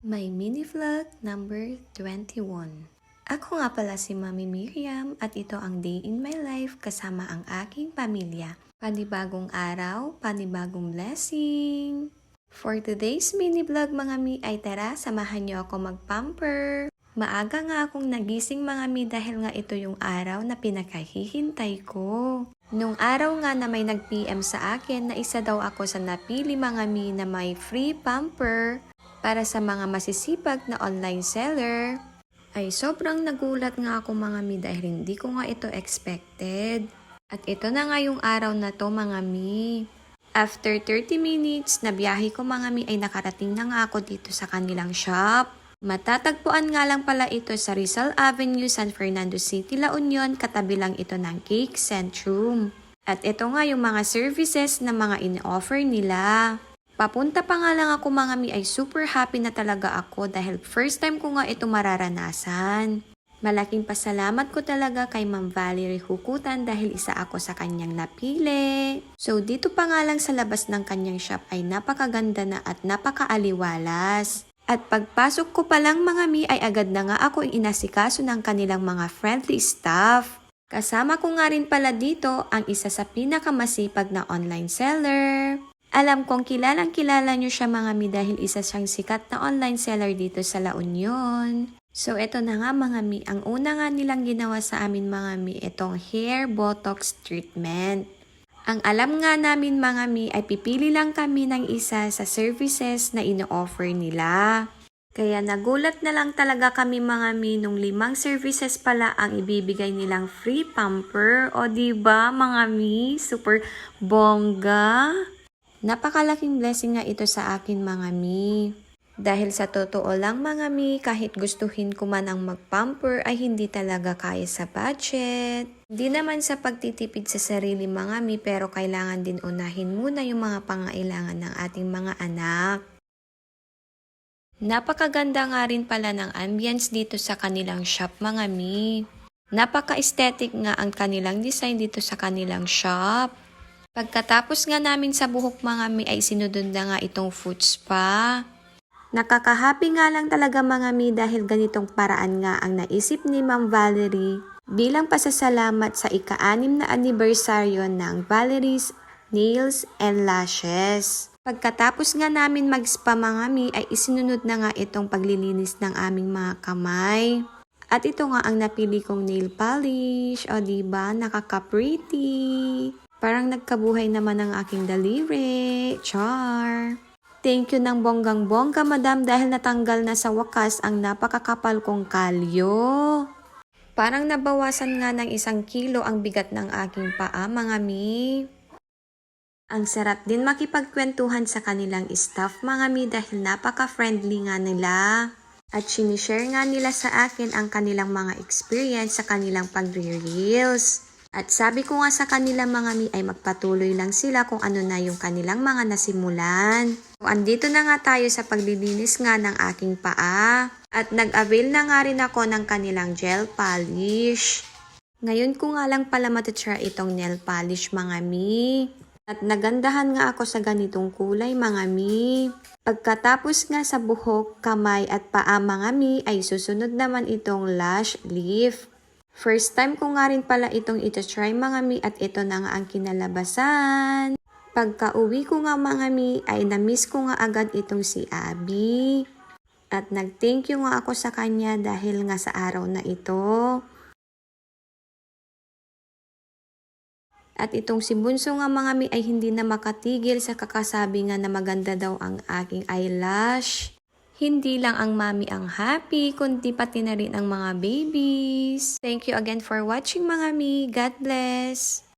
My mini vlog number 21. Ako nga pala si Mami Miriam at ito ang day in my life kasama ang aking pamilya. Panibagong araw, panibagong blessing. For today's mini vlog mga mi ay tara, samahan niyo ako mag-pamper. Maaga nga akong nagising mga mi dahil nga ito yung araw na pinakahihintay ko. Nung araw nga na may nag-PM sa akin na isa daw ako sa napili mga mi na may free pamper para sa mga masisipag na online seller, ay sobrang nagulat nga ako mga mi dahil hindi ko nga ito expected. At ito na nga yung araw na to mga mi. After 30 minutes na biyahe ko mga mi ay nakarating na nga ako dito sa kanilang shop. Matatagpuan nga lang pala ito sa Rizal Avenue, San Fernando City, La Union, katabi lang ito ng Cake Centrum. At ito nga yung mga services na mga in-offer nila. Papunta pa nga lang ako mga mi ay super happy na talaga ako dahil first time ko nga ito mararanasan. Malaking pasalamat ko talaga kay Ma'am Valerie Hukutan dahil isa ako sa kanyang napili. So dito pa nga lang sa labas ng kanyang shop ay napakaganda na at napakaaliwalas. At pagpasok ko pa lang mga mi ay agad na nga ako inasikaso ng kanilang mga friendly staff. Kasama ko nga rin pala dito ang isa sa pinakamasipag na online seller. Alam kong kilalang kilala nyo siya mga mi dahil isa siyang sikat na online seller dito sa La Union. So eto na nga mga mi, ang una nga nilang ginawa sa amin mga mi, itong hair botox treatment. Ang alam nga namin mga mi ay pipili lang kami ng isa sa services na ino-offer nila. Kaya nagulat na lang talaga kami mga mi nung 5 services pala ang ibibigay nilang free pamper. O diba mga mi, super bongga. Napakalaking blessing nga ito sa akin mga mi. Dahil sa totoo lang mga mi, kahit gustuhin ko man ang mag-pamper ay hindi talaga kaya sa budget. Hindi naman sa pagtitipid sa sarili mga mi, pero kailangan din unahin muna yung mga pangailangan ng ating mga anak. Napakaganda nga rin pala ng ambience dito sa kanilang shop mga mi. Napaka-aesthetic nga ang kanilang design dito sa kanilang shop. Pagkatapos nga namin sa buhok mga mi ay sinunod na nga itong foot spa. Nakakahappy nga lang talaga mga mi dahil ganitong paraan nga ang naisip ni Ma'am Valerie bilang pasasalamat sa ika-6 na anibersaryo ng Valerie's Nails and Lashes. Pagkatapos nga namin mag-spa mga mi ay isinunod na nga itong paglilinis ng aming mga kamay. At ito nga ang napili kong nail polish. O diba, nakaka-pretty. Parang nagkabuhay naman ang aking daliri. Char! Thank you ng bonggang-bongga madam dahil natanggal na sa wakas ang napakakapal kong kalyo. Parang nabawasan nga ng 1 kilo ang bigat ng aking paa mga mi. Ang sarap din makipagkwentuhan sa kanilang staff mga mi dahil napaka-friendly nga nila. At sinishare nga nila sa akin ang kanilang mga experience sa kanilang pagre-reels. At sabi ko nga sa kanila mga mi ay magpatuloy lang sila kung ano na yung kanilang mga nasimulan. So, andito na nga tayo sa paglilinis nga ng aking paa. At nag-avail na nga rin ako ng kanilang gel polish. Ngayon ko nga lang pala matitry itong nail polish mga mi. At nagandahan nga ako sa ganitong kulay mga mi. Pagkatapos nga sa buhok, kamay at paa mga mi ay susunod naman itong lash lift. First time ko nga rin pala itong ito-try mga mi at ito na nga ang kinalabasan. Pagka uwi ko nga mga mi ay na-miss ko nga agad itong si Abby. At nag-thank you nga ako sa kanya dahil nga sa araw na ito. At itong si Bunso nga mga mi ay hindi na makatigil sa kakasabi nga na maganda daw ang aking eyelash. Hindi lang ang mami ang happy, kundi pati na rin ang mga babies. Thank you again for watching mga mi. God bless!